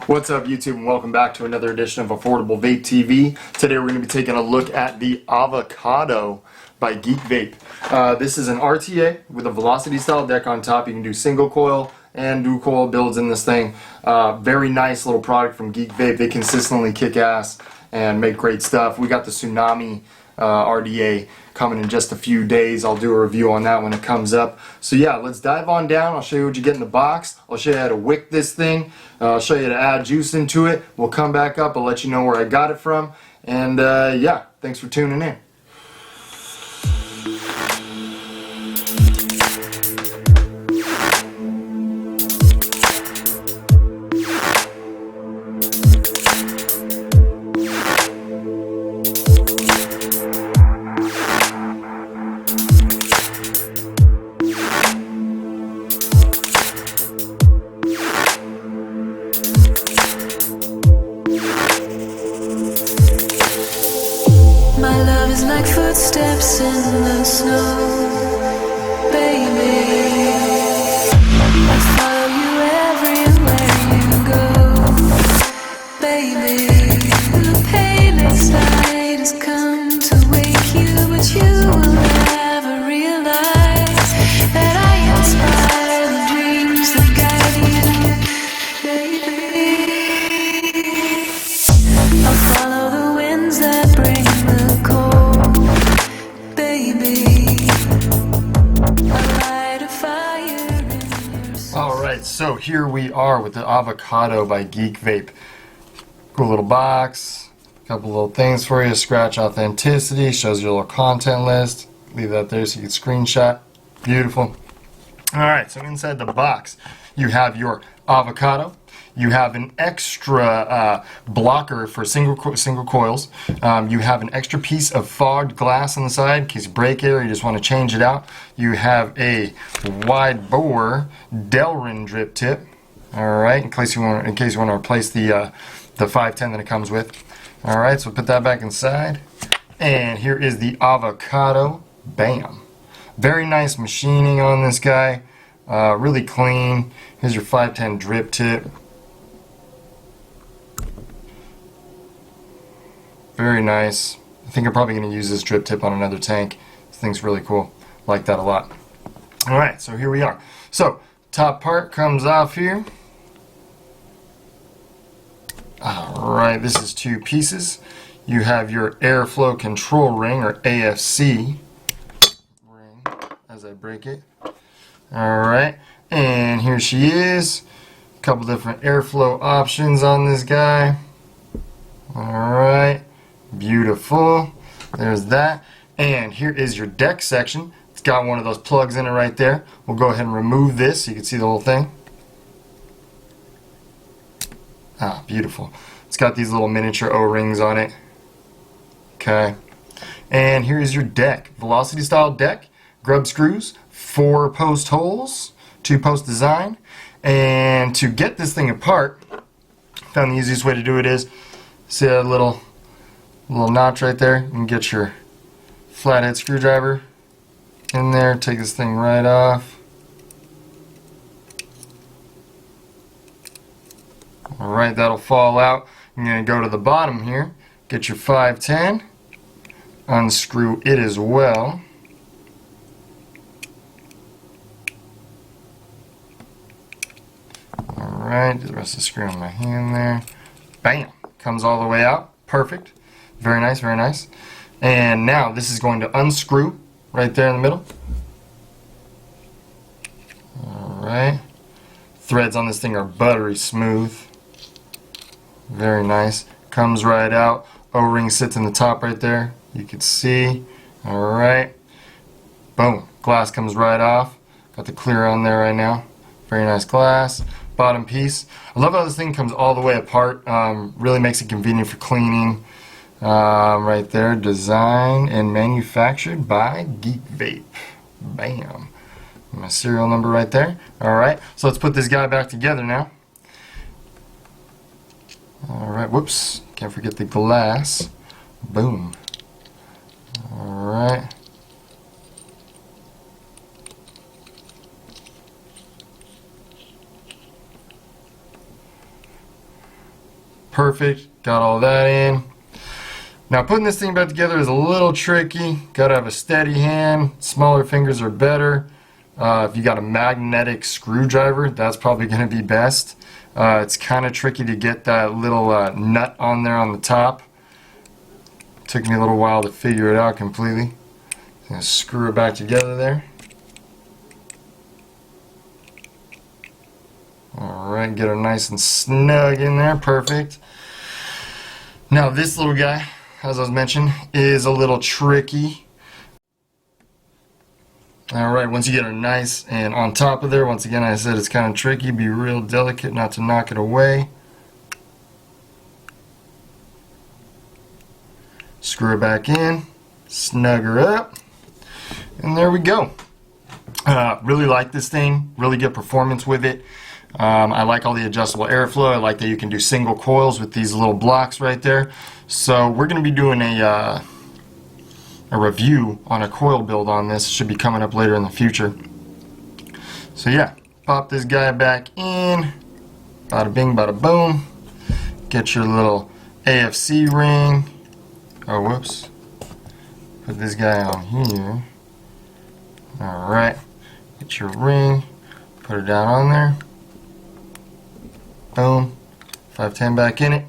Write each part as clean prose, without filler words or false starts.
What's up YouTube, and welcome back to another edition of Affordable Vape TV. Today we're going to be taking a look at the Avocado by Geek Vape. This is an RTA with a velocity style deck on top. You can do single coil and dual coil builds in this thing. Very nice little product from Geek Vape. They consistently kick ass and make great stuff. We got the Tsunami RDA coming in just a few days. I'll do a review on that when it comes up. So yeah, let's dive on down. I'll show you what you get in the box. I'll show you how to wick this thing. I'll show you how to add juice into it. We'll come back up. I'll let you know where I got it from. And yeah, thanks for tuning in. My love is like footsteps in the snow, baby. I follow you everywhere you go, baby. The palest light has come to wake you, but you will never realize that I inspire the dreams that guide you, baby. I'll follow the winds that bring the cold, baby. I'll light a fire in your soul. Alright, so here we are with the Avocado by Geek Vape. Cool little box, a couple little things for you. Scratch authenticity, shows your little content list. Leave that there so you can screenshot. Beautiful. Alright, so inside the box you have your avocado. You have an extra blocker for single coils. You have an extra piece of fogged glass on the side in case you break it or you just want to change it out. You have a wide bore Delrin drip tip. All right, in case you want to replace the 510 that it comes with. All right, so put that back inside. And here is the avocado. Bam! Very nice machining on this guy. Really clean. Here's your 510 drip tip. Very nice. I think I'm probably going to use this drip tip on another tank. This thing's really cool. Like that a lot. Alright, so here we are. So, top part comes off here. Alright, this is two pieces. You have your airflow control ring, or AFC ring, as I break it. Alright, and here she is. A couple different airflow options on this guy. Alright. Beautiful. There's that. And here is your deck section. It's got one of those plugs in it right there. We'll go ahead and remove this so you can see the whole thing. Ah, beautiful. It's got these little miniature O-rings on it. Okay. And here is your deck. Velocity style deck. Grub screws. 4 post holes. 2 post design. And to get this thing apart, found the easiest way to do it is, see that little notch right there? You can get your flathead screwdriver in there, take this thing right off. Alright, that'll fall out. You're going to go to the bottom here, get your 510, unscrew it as well. Alright, do the rest of the screw on my hand there. Bam! Comes all the way out. Perfect. Very nice, very nice. And now this is going to unscrew right there in the middle. Alright. Threads on this thing are buttery smooth. Very nice. Comes right out. O-ring sits in the top right there. You can see. Alright. Boom. Glass comes right off. Got the clear on there right now. Very nice glass. Bottom piece. I love how this thing comes all the way apart. Really makes it convenient for cleaning. Right there, designed and manufactured by Geek Vape. Bam. My serial number right there. Alright, so let's put this guy back together now. Alright, whoops. Can't forget the glass. Boom. Alright. perfect. Got all that in. Now putting this thing back together is a little tricky. Gotta have a steady hand. Smaller fingers are better. If you got a magnetic screwdriver, that's probably going to be best. It's kind of tricky to get that little nut on there on the top. Took me a little while to figure it out completely. Gonna screw it back together there. Alright, get her nice and snug in there. Perfect. Now this little guy, as I was mentioning, is a little tricky. Alright, once you get her nice and on top of there, once again I said it's kind of tricky. Be real delicate not to knock it away. Screw it back in. Snug her up. And there we go. Really like this thing. Really good performance with it. I like all the adjustable airflow. I like that you can do single coils with these little blocks right there. So we're going to be doing a review on a coil build on this. Should be coming up later in the future. So yeah, pop this guy back in. Bada bing, bada boom. Get your little AFC ring. Oh, whoops. Put this guy on here. Alright. Get your ring. Put it down on there. Boom. 510 back in it.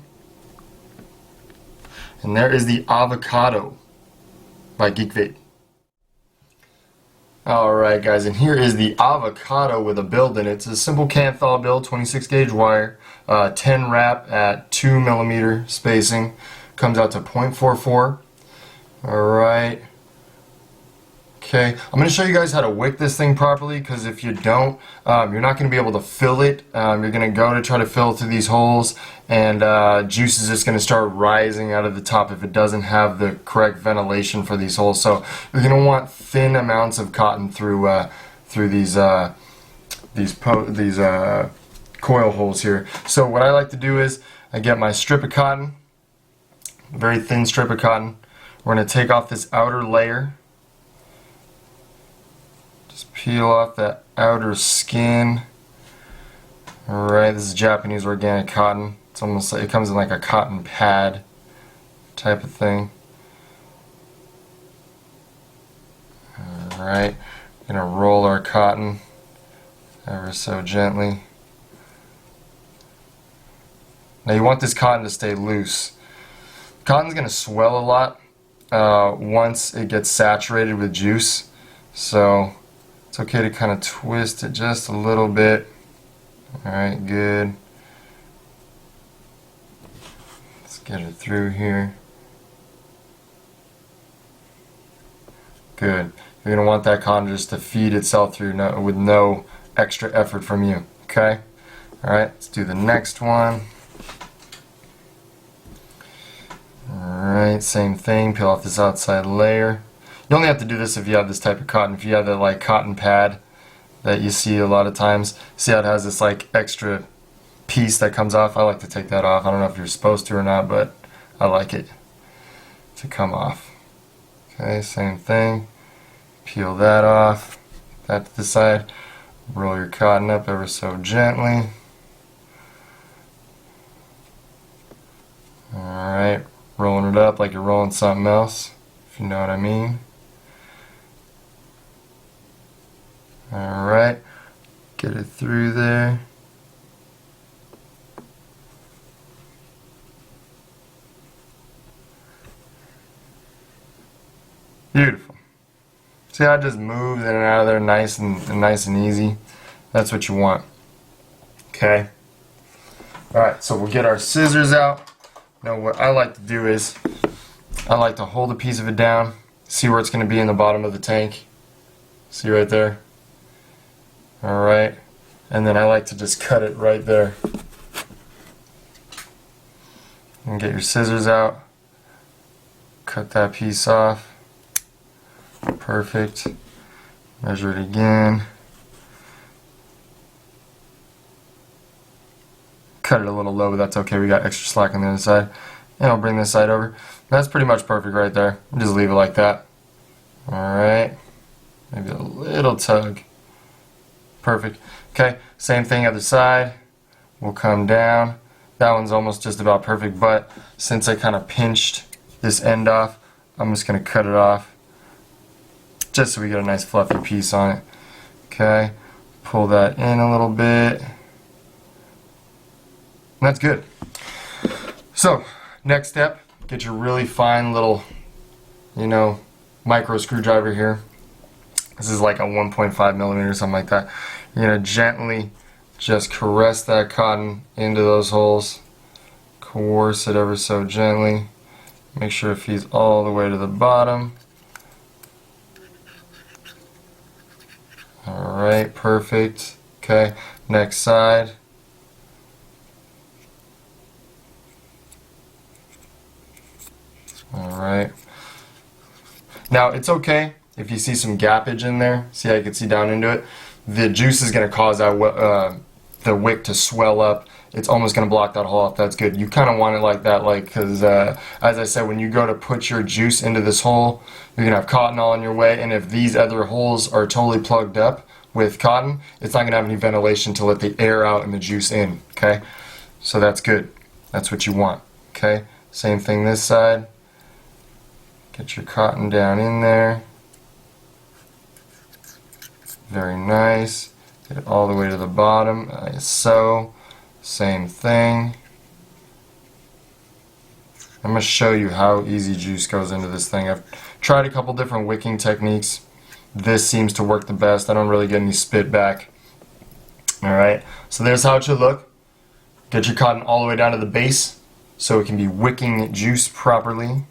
And there is the Avocado by Geek Vape. Alright guys, and here is the Avocado with a build in it. It's a simple Canthal build, 26 gauge wire, 10 wrap at 2mm spacing. Comes out to 0.44. Alright. Okay, I'm going to show you guys how to wick this thing properly, because if you don't, you're not going to be able to fill it. You're going to go to try to fill through these holes, and juice is just going to start rising out of the top if it doesn't have the correct ventilation for these holes. So you're going to want thin amounts of cotton through these coil holes here. So what I like to do is I get my strip of cotton, very thin strip of cotton. We're going to take off this outer layer. Just peel off that outer skin. Alright, this is Japanese organic cotton. It's almost like it comes in like a cotton pad type of thing. Alright, we're going to roll our cotton ever so gently. Now you want this cotton to stay loose. Cotton's going to swell a lot once it gets saturated with juice, so it's okay to kind of twist it just a little bit. Alright, good. Let's get it through here. Good. You're going to want that cotton just to feed itself through with no extra effort from you. Okay? Alright, let's do the next one. Alright, same thing. Peel off this outside layer. You only have to do this if you have this type of cotton. If you have that like cotton pad that you see a lot of times, see how it has this like extra piece that comes off? I like to take that off. I don't know if you're supposed to or not, but I like it to come off. Okay, same thing. Peel that off. That to the side. Roll your cotton up ever so gently. Alright, rolling it up like you're rolling something else, if you know what I mean. Alright, get it through there. Beautiful. See how it just moves in and out of there nice and easy? That's what you want. Okay. Alright, so we'll get our scissors out. Now what I like to do is I like to hold a piece of it down, see where it's going to be in the bottom of the tank. See right there? Alright. And then I like to just cut it right there. And get your scissors out. Cut that piece off. Perfect. Measure it again. Cut it a little low, but that's okay. We got extra slack on the other side. And I'll bring this side over. That's pretty much perfect right there. Just leave it like that. Alright. Maybe a little tug. Perfect. Okay, same thing other side. We'll come down, That one's almost just about perfect, but since I kind of pinched this end off, I'm just going to cut it off just so we get a nice fluffy piece on it. Okay, pull that in a little bit. And that's good. So, next step, get your really fine little, micro screwdriver here. This is like a 1.5 millimeter or something like that. You're going to gently just caress that cotton into those holes. Coerce it ever so gently. Make sure it feeds all the way to the bottom. Alright, perfect. Okay, next side. Alright. Now, it's okay if you see some gappage in there. See how you can see down into it? The juice is going to cause that the wick to swell up. It's almost going to block that hole off. That's good. You kind of want it like that, because as I said, when you go to put your juice into this hole, you're going to have cotton all in your way, and if these other holes are totally plugged up with cotton, it's not going to have any ventilation to let the air out and the juice in, okay? So that's good. That's what you want, okay? Same thing this side. Get your cotton down in there. Very nice. Get it all the way to the bottom, like so. Same thing. I'm going to show you how easy juice goes into this thing. I've tried a couple different wicking techniques. This seems to work the best. I don't really get any spit back. Alright, so there's how it should look. Get your cotton all the way down to the base so it can be wicking juice properly.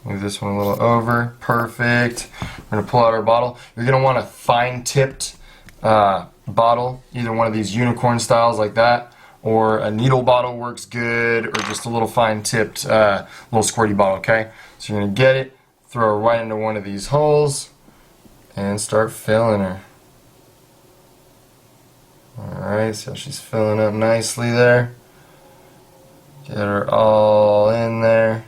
Move this one a little over. Perfect. We're going to pull out our bottle. You're going to want a fine-tipped bottle, either one of these unicorn styles like that, or a needle bottle works good, or just a little fine-tipped little squirty bottle, okay? So you're going to get it, throw it right into one of these holes, and start filling her. Alright, so she's filling up nicely there. Get her all in there.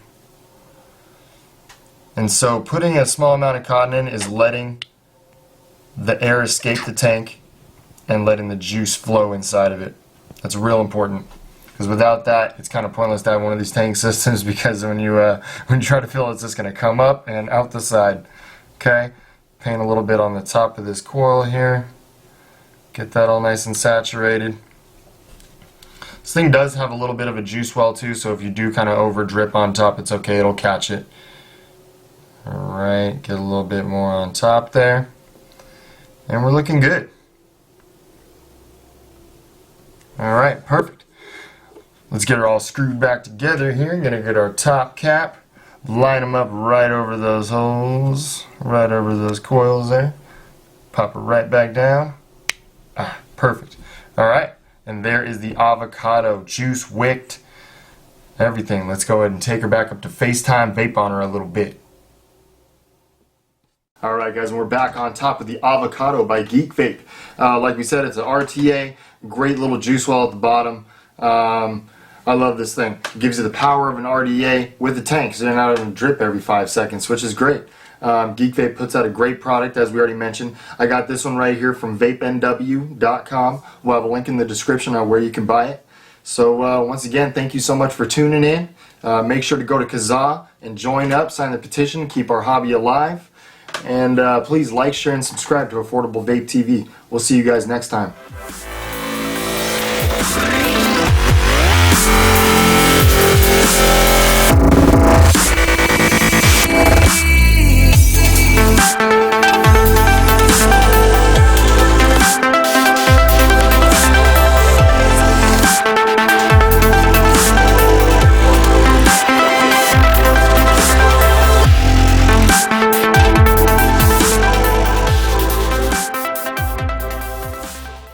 And so putting a small amount of cotton in is letting the air escape the tank and letting the juice flow inside of it. That's real important, because without that, it's kind of pointless to have one of these tank systems, because when you try to fill it, it's just going to come up and out the side. Okay, paint a little bit on the top of this coil here. Get that all nice and saturated. This thing does have a little bit of a juice well too, so if you do kind of over drip on top, it's okay, it'll catch it. Alright, get a little bit more on top there. And we're looking good. Alright, perfect. Let's get her all screwed back together here. Gonna get our top cap, line them up right over those holes, right over those coils there. Pop her right back down. Ah, perfect. Alright, and there is the avocado juice wicked. Everything. Let's go ahead and take her back up to FaceTime, vape on her a little bit. Alright guys, and we're back on top of the Avocado by Geek Vape. Like we said, it's an RTA, great little juice well at the bottom. I love this thing. It gives you the power of an RDA with the tank, so you're not going to drip every 5 seconds, which is great. Geek Vape puts out a great product, as we already mentioned. I got this one right here from vapenw.com. We'll have a link in the description on where you can buy it. So once again, thank you so much for tuning in. Make sure to go to Kazaa and join up, sign the petition, keep our hobby alive. And please like, share, and subscribe to Affordable Vape TV. We'll see you guys next time.